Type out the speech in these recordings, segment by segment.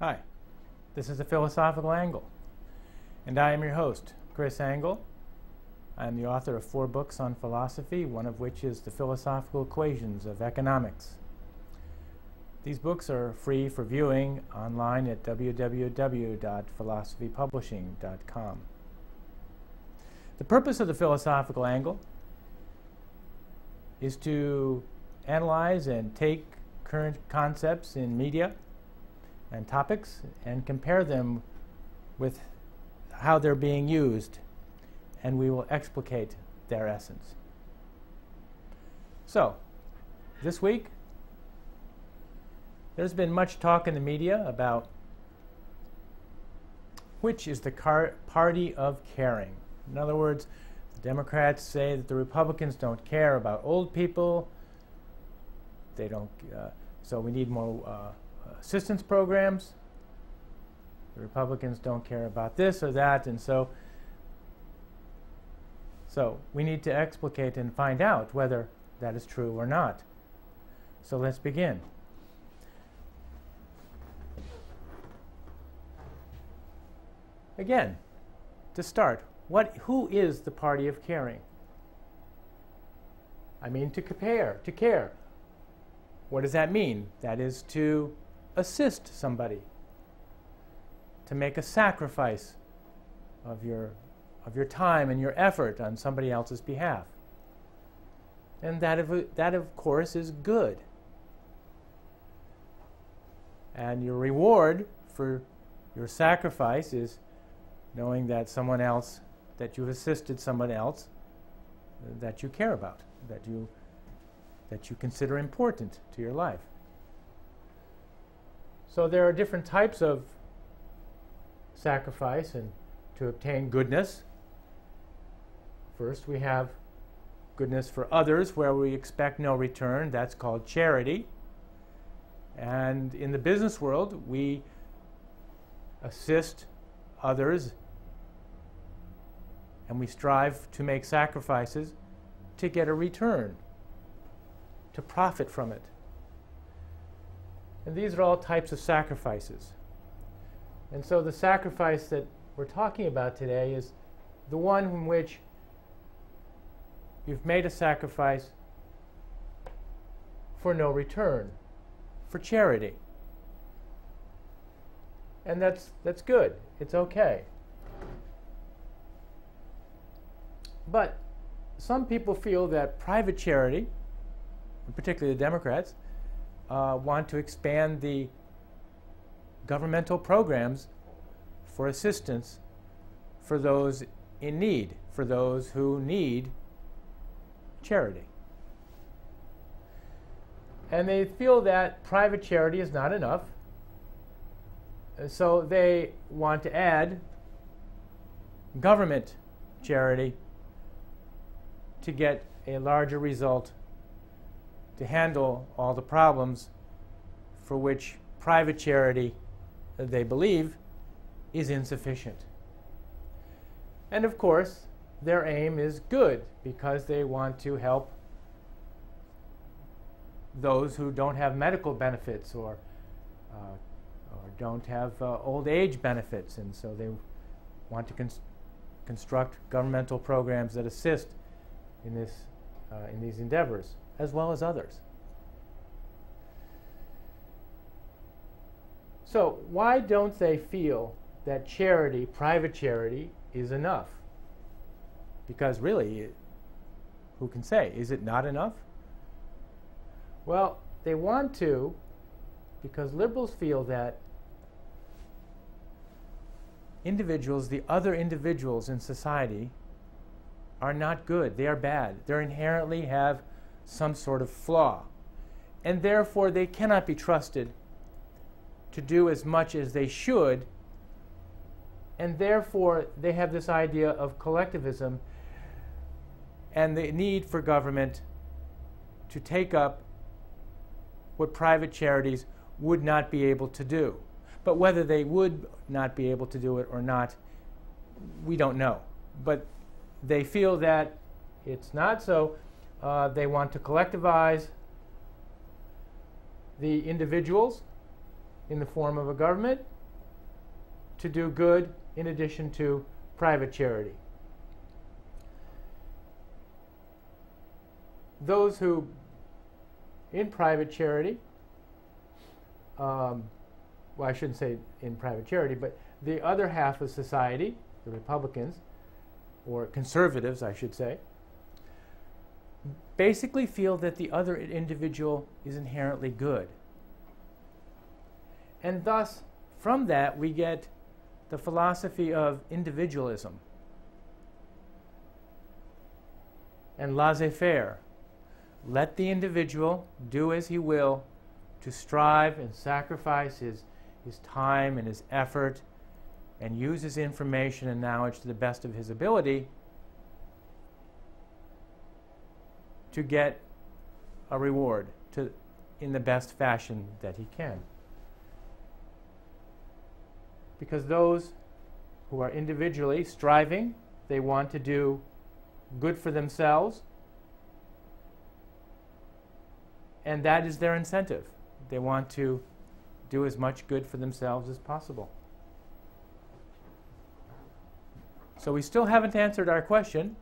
Hi, this is The Philosophical Angle, and I am your host, Chris Angle. I am the author of 4 books on philosophy, one of which is The Philosophical Equations of Economics. These books are free for viewing online at www.philosophypublishing.com. The purpose of The Philosophical Angle is to analyze and take current concepts in media and topics and compare them with how they're being used, and we will explicate their essence. So, this week, there's been much talk in the media about which is the party of caring. In other words, the Democrats say that the Republicans don't care about old people. They don't, so we need more assistance programs. The Republicans don't care about this or that, and so we need to explicate and find out whether that is true or not. So let's begin. Again, to start, who is the party of caring? I mean, to care. What does that mean? That is to assist somebody, to make a sacrifice of your time and your effort on somebody else's behalf. And that of course is good. And your reward for your sacrifice is knowing that someone else, that you've assisted someone else that you care about, that you consider important to your life. So there are different types of sacrifice and to obtain goodness. First, we have goodness for others where we expect no return. That's called charity. And in the business world, we assist others and we strive to make sacrifices to get a return, to profit from it. And these are all types of sacrifices. And so the sacrifice that we're talking about today is the one in which you've made a sacrifice for no return, for charity. And that's good. It's okay. But some people feel that private charity, particularly the Democrats, want to expand the governmental programs for assistance for those in need, for those who need charity. And they feel that private charity is not enough, so they want to add government charity to get a larger result, to handle all the problems for which private charity, they believe, is insufficient. And of course, their aim is good because they want to help those who don't have medical benefits or don't have old age benefits, and so they want to construct governmental programs that assist in these endeavors, as well as others. So why don't they feel that charity, private charity, is enough? Because really, who can say? Is it not enough? Well, they want to, because liberals feel that individuals, the other individuals in society, are not good. They are bad. They inherently have some sort of flaw. And therefore, they cannot be trusted to do as much as they should. And therefore, they have this idea of collectivism and the need for government to take up what private charities would not be able to do. But whether they would not be able to do it or not, we don't know. But they feel that it's not, so they want to collectivize the individuals in the form of a government to do good in addition to private charity. Those who, in private charity, well, I shouldn't say in private charity, but the other half of society, the Republicans, or conservatives, I should say, basically feel that the other individual is inherently good. And thus, from that, we get the philosophy of individualism and laissez-faire. Let the individual do as he will to strive and sacrifice his time and his effort and use his information and knowledge to the best of his ability to get a reward in the best fashion that he can. Because those who are individually striving, they want to do good for themselves, and that is their incentive. They want to do as much good for themselves as possible. So we still haven't answered our question,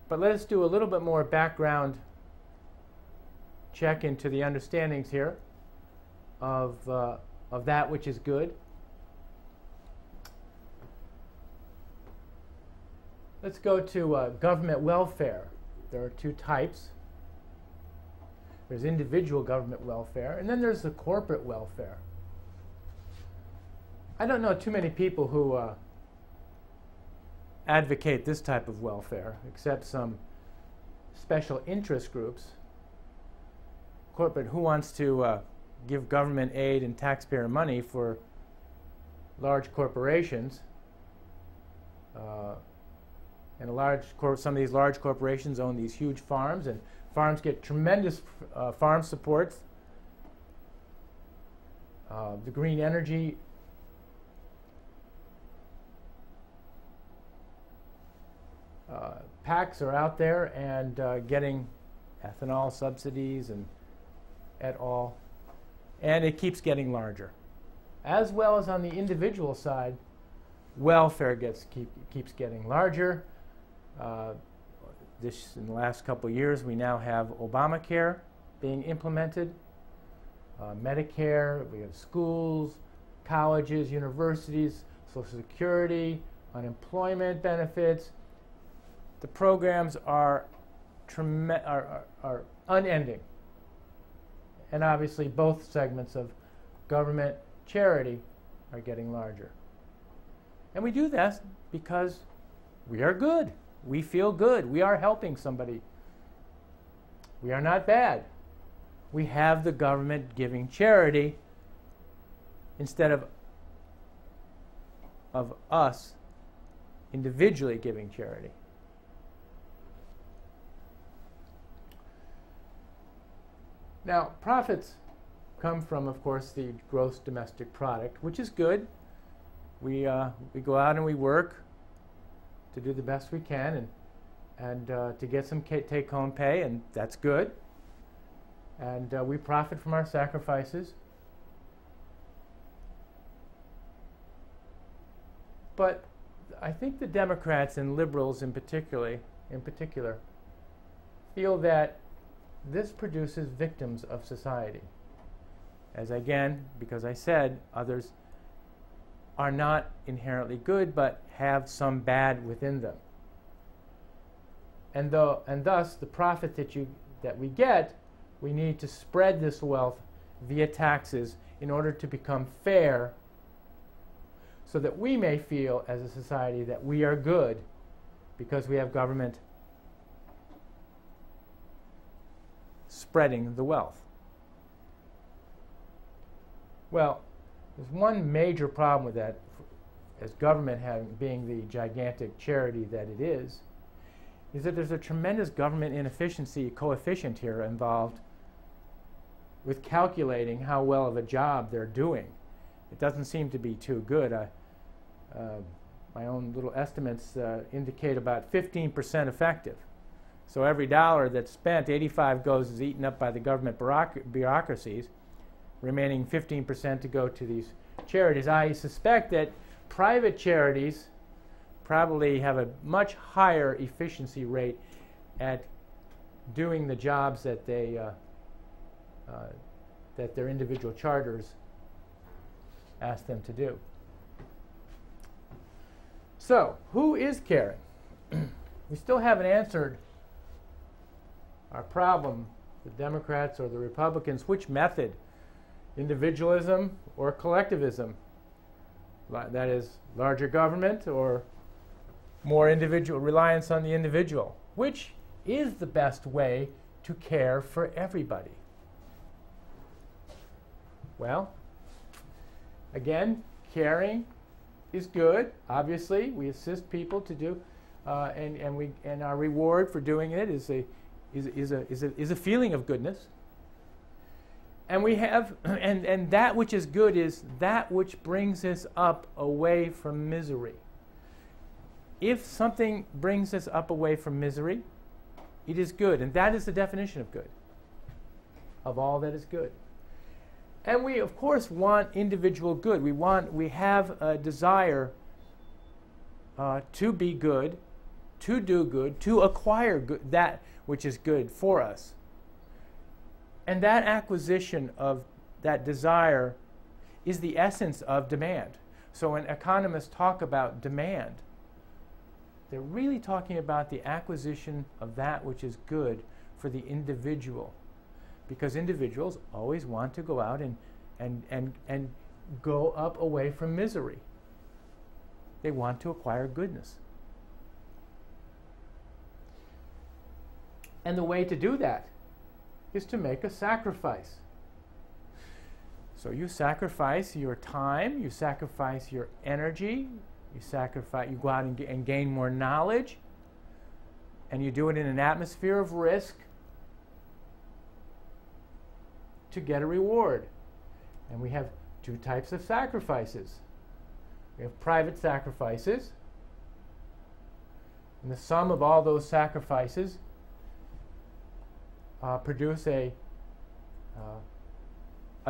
but let us do a little bit more background check into the understandings here of that which is good. Let's go to government welfare. There are two types. There's individual government welfare, and then there's the corporate welfare. I don't know too many people who advocate this type of welfare, except some special interest groups. Corporate, who wants to give government aid and taxpayer money for large corporations? And some of these large corporations own these huge farms, and farms get tremendous farm supports. The green energy PACs are out there and getting ethanol subsidies and et al. And it keeps getting larger. As well as on the individual side, welfare keeps getting larger. In the last couple of years, we now have Obamacare being implemented, Medicare, we have schools, colleges, universities, Social Security, unemployment benefits. The programs are unending. And obviously, both segments of government charity are getting larger. And we do that because we are good. We feel good. We are helping somebody. We are not bad. We have the government giving charity instead of us individually giving charity. Now, profits come from, of course, the gross domestic product, which is good. We go out and we work to do the best we can and to get some take-home pay, and that's good. And we profit from our sacrifices. But I think the Democrats and liberals in particular feel that this produces victims of society. As again, because I said others are not inherently good, but have some bad within them. And thus, the profit that we get, we need to spread this wealth via taxes in order to become fair, so that we may feel as a society that we are good because we have government spreading the wealth. Well, there's one major problem with that, as government being the gigantic charity that it is that there's a tremendous government inefficiency coefficient here involved with calculating how well of a job they're doing. It doesn't seem to be too good. My own little estimates indicate about 15% effective. So every dollar that's spent, 85 is eaten up by the government bureaucracies, remaining 15% to go to these charities. I suspect that private charities probably have a much higher efficiency rate at doing the jobs that that their individual charters ask them to do. So, who is caring? We still haven't answered our problem, the Democrats or the Republicans, which method, individualism or collectivism? That is, larger government or more individual reliance on the individual. Which is the best way to care for everybody? Well, again, caring is good. Obviously, we assist people to do, and our reward for doing it is a feeling of goodness. And we have, and that which is good is that which brings us up away from misery. If something brings us up away from misery, it is good, and that is the definition of good, of all that is good. And we, of course, want individual good. We have a desire to be good, to do good, to acquire good, that which is good for us. And that acquisition of that desire is the essence of demand. So when economists talk about demand, they're really talking about the acquisition of that which is good for the individual. Because individuals always want to go out and go up away from misery. They want to acquire goodness. And the way to do that is to make a sacrifice. So you sacrifice your time, you sacrifice your energy, you go out and gain more knowledge, and you do it in an atmosphere of risk to get a reward. And we have two types of sacrifices. We have private sacrifices, and the sum of all those sacrifices produce a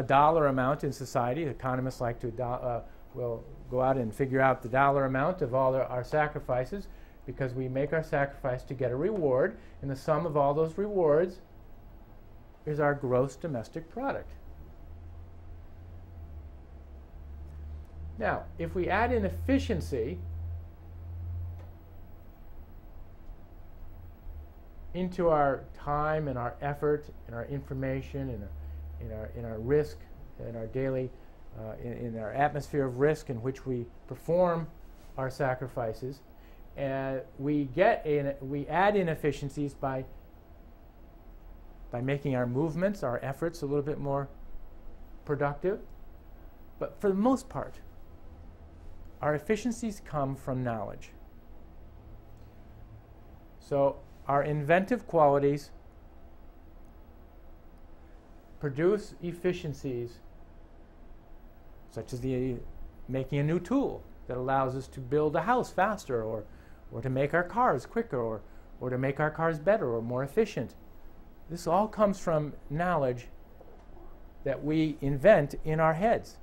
dollar amount in society. Economists like to will go out and figure out the dollar amount of all our sacrifices, because we make our sacrifice to get a reward, and the sum of all those rewards is our gross domestic product. Now, if we add in efficiency into our time and our effort and our information and in our risk and our daily in our atmosphere of risk in which we perform our sacrifices, and we add in efficiencies by making our movements, our efforts a little bit more productive. But for the most part, our efficiencies come from knowledge. So our inventive qualities produce efficiencies, such as making a new tool that allows us to build a house faster, or to make our cars quicker, or to make our cars better or more efficient. This all comes from knowledge that we invent in our heads.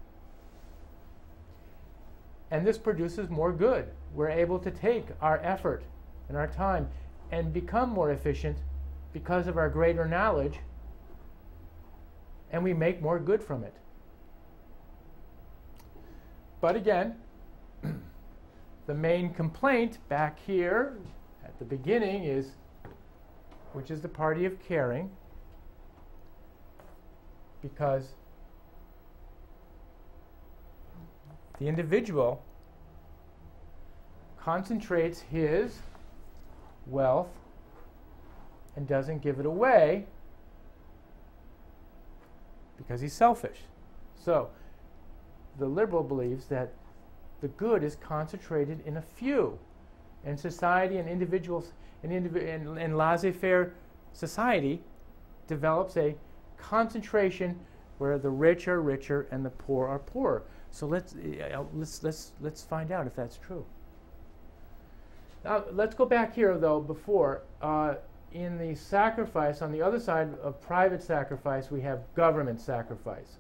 And this produces more good. We're able to take our effort and our time and become more efficient because of our greater knowledge, and we make more good from it. But again, the main complaint back here at the beginning is, which is the party of caring, because the individual concentrates his wealth and doesn't give it away because he's selfish. So the liberal believes that the good is concentrated in a few, and society and individuals and laissez-faire society develops a concentration where the rich are richer and the poor are poorer. So let's find out if that's true. Now let's go back here though. Before in the sacrifice, on the other side of private sacrifice, we have government sacrifice.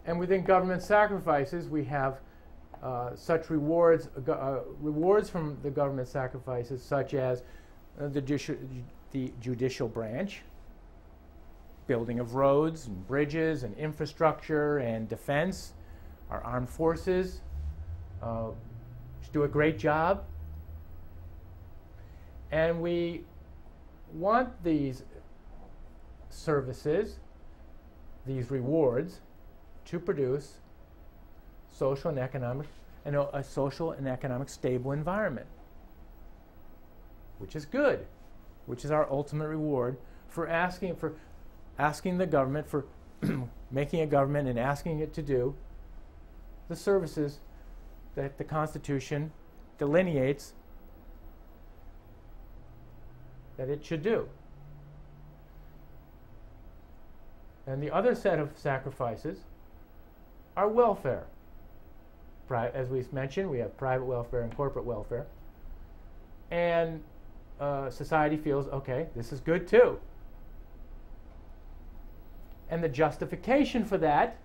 And within government sacrifices, we have such rewards, rewards from the government sacrifices, such as the judicial branch, building of roads and bridges and infrastructure and defense, our armed forces, which do a great job. And we want these services, these rewards, to produce social and economic, a social and economic stable environment, which is good, which is our ultimate reward for asking the government, for making a government and asking it to do the services that the Constitution delineates that it should do. And the other set of sacrifices are welfare. As we mentioned, we have private welfare and corporate welfare. And society feels, okay, this is good too. And the justification for that,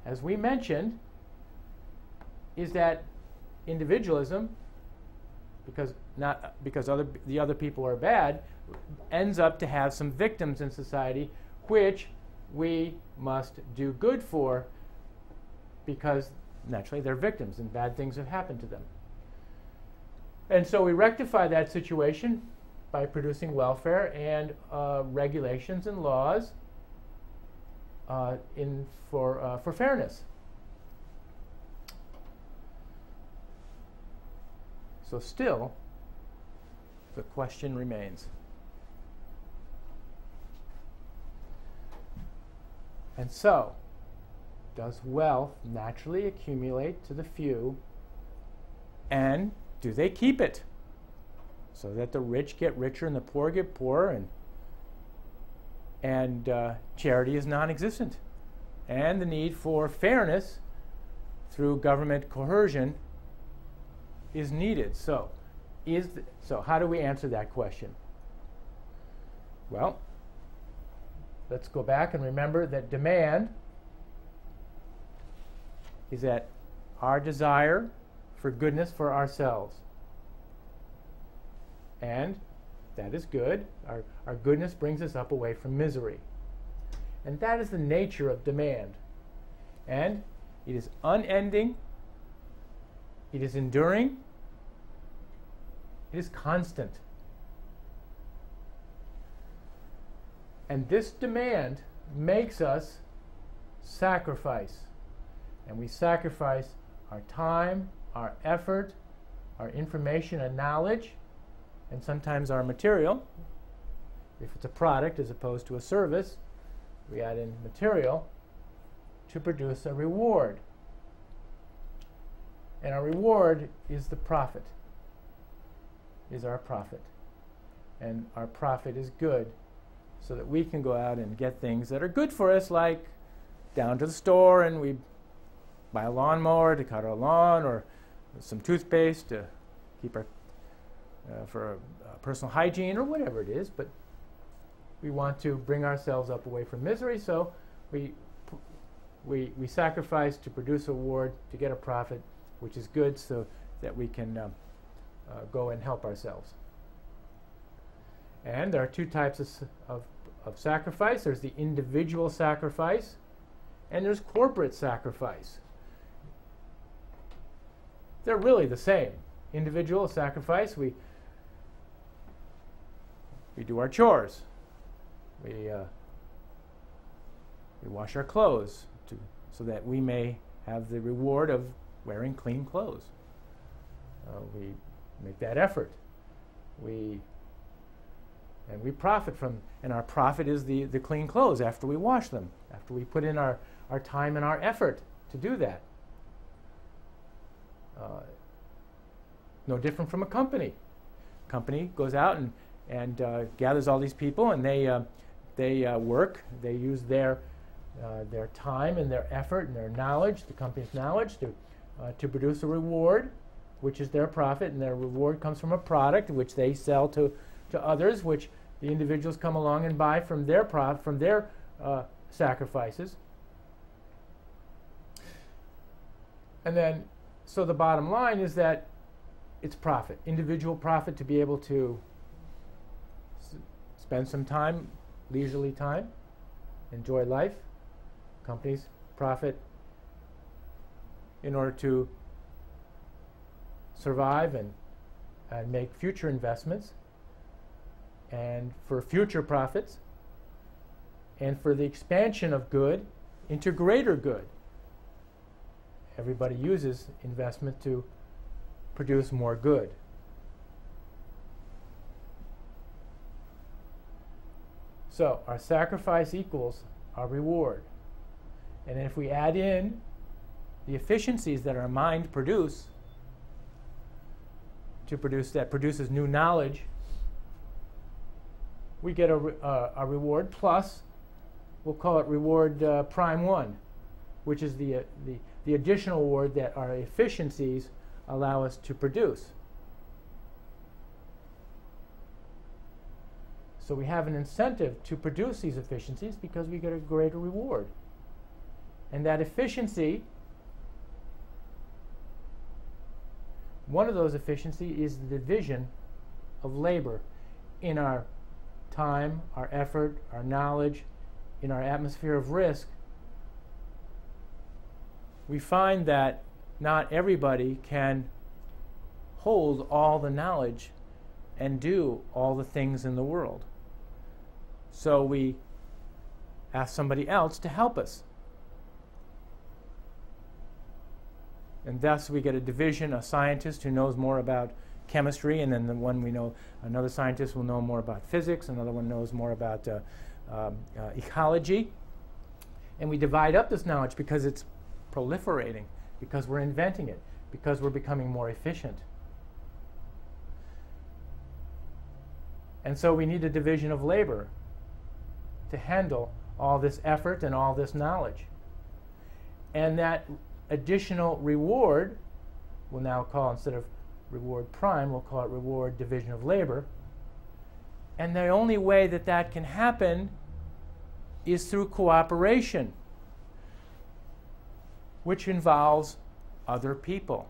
as we mentioned, is that individualism, because the other people are bad, ends up to have some victims in society which we must do good for, because naturally they're victims and bad things have happened to them. And so we rectify that situation by producing welfare and regulations and laws for fairness. So still, the question remains. And so, does wealth naturally accumulate to the few, and do they keep it so that the rich get richer and the poor get poorer, and charity is non-existent, and the need for fairness through government coercion is needed? So how do we answer that question? Well, let's go back and remember that demand is that our desire for goodness for ourselves. And that is good. Our goodness brings us up away from misery. And that is the nature of demand. And it is unending. It is enduring. It is constant. And this demand makes us sacrifice. And we sacrifice our time, our effort, our information and knowledge, and sometimes our material. If it's a product as opposed to a service, we add in material to produce a reward. And our reward is the profit, is our profit. And our profit is good, so that we can go out and get things that are good for us, like down to the store and we buy a lawnmower to cut our lawn, or some toothpaste to keep our for personal hygiene, or whatever it is. But we want to bring ourselves up away from misery, so we sacrifice to produce a reward, to get a profit, which is good, so that we can go and help ourselves. And there are two types of sacrifice. There's the individual sacrifice, and there's corporate sacrifice. They're really the same. Individual sacrifice, we do our chores. We wash our clothes so that we may have the reward of wearing clean clothes. We make that effort. And we profit from, and our profit is the clean clothes after we wash them, after we put in our time and our effort to do that. No different from a company. Company goes out and gathers all these people, and they work. They use their time and their effort and their knowledge, the company's knowledge, to produce a reward, which is their profit, and their reward comes from a product which they sell to others, which the individuals come along and buy from their sacrifices. And then, so the bottom line is that it's profit, individual profit to be able to spend some time, leisurely time, enjoy life. Companies profit in order to survive and make future investments, and for future profits, and for the expansion of good into greater good. Everybody uses investment to produce more good. So our sacrifice equals our reward. And if we add in the efficiencies that our mind produces that produces new knowledge, we get a reward plus, we'll call it reward prime 1, which is the additional reward that our efficiencies allow us to produce. So we have an incentive to produce these efficiencies because we get a greater reward. And that efficiency, one of those efficiencies is the division of labor in our time, our effort, our knowledge, in our atmosphere of risk. We find that not everybody can hold all the knowledge and do all the things in the world. So we ask somebody else to help us. And thus we get a division, a scientist who knows more about chemistry, and then the one we know, another scientist will know more about physics, another one knows more about ecology. And we divide up this knowledge because it's proliferating, because we're inventing it, because we're becoming more efficient. And so we need a division of labor to handle all this effort and all this knowledge. And that additional reward, we'll now call, instead of reward prime, we'll call it reward division of labor. And the only way that that can happen is through cooperation, which involves other people,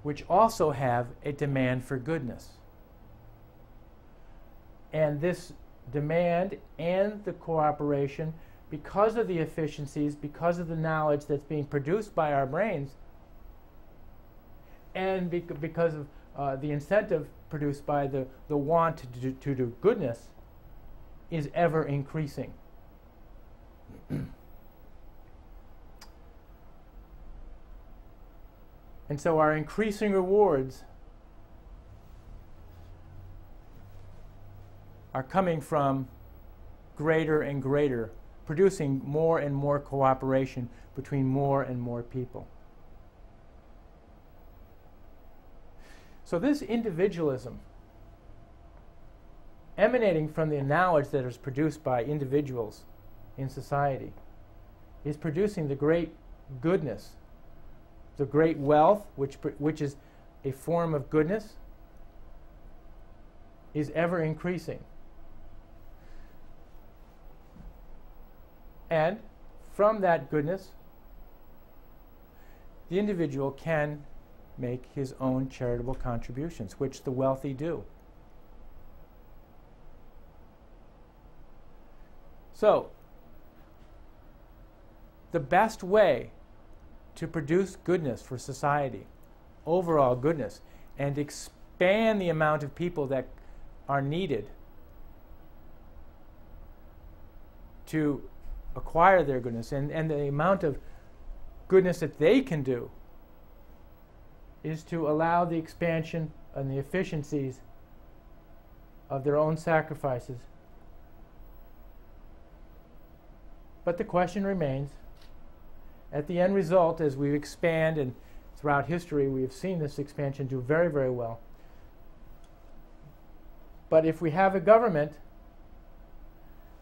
which also have a demand for goodness. And this demand and the cooperation, because of the efficiencies, because of the knowledge that's being produced by our brains, and because of the incentive produced by the want to do goodness, is ever increasing. And so our increasing rewards are coming from greater and greater, producing more and more cooperation between more and more people. So this individualism, emanating from the knowledge that is produced by individuals in society, is producing the great goodness, the great wealth, which is a form of goodness, is ever increasing. And from that goodness, the individual can make his own charitable contributions, which the wealthy do. So, the best way to produce goodness for society, overall goodness, and expand the amount of people that are needed to acquire their goodness, and the amount of goodness that they can do, is to allow the expansion and the efficiencies of their own sacrifices. But the question remains, at the end result, as we expand, and throughout history we have seen this expansion do very, very well. But if we have a government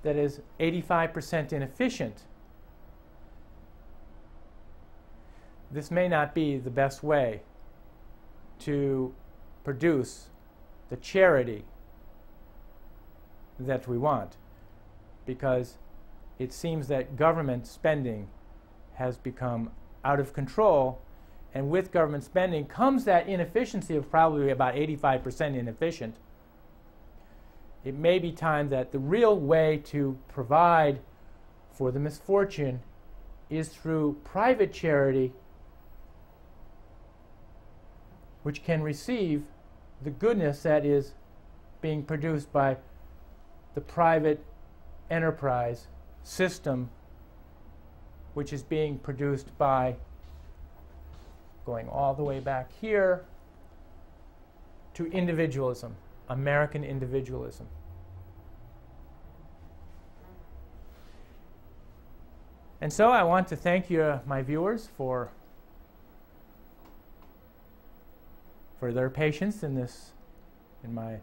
that is 85% inefficient, this may not be the best way to produce the charity that we want, because it seems that government spending has become out of control, and with government spending comes that inefficiency of probably about 85% inefficient. It may be time that the real way to provide for the misfortune is through private charity, which can receive the goodness that is being produced by the private enterprise system, which is being produced by, going all the way back here, to individualism, American individualism. And so I want to thank you, my viewers, for their patience in my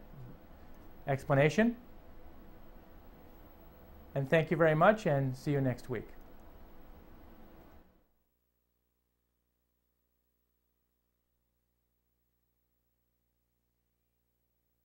explanation. And thank you very much, and see you next week.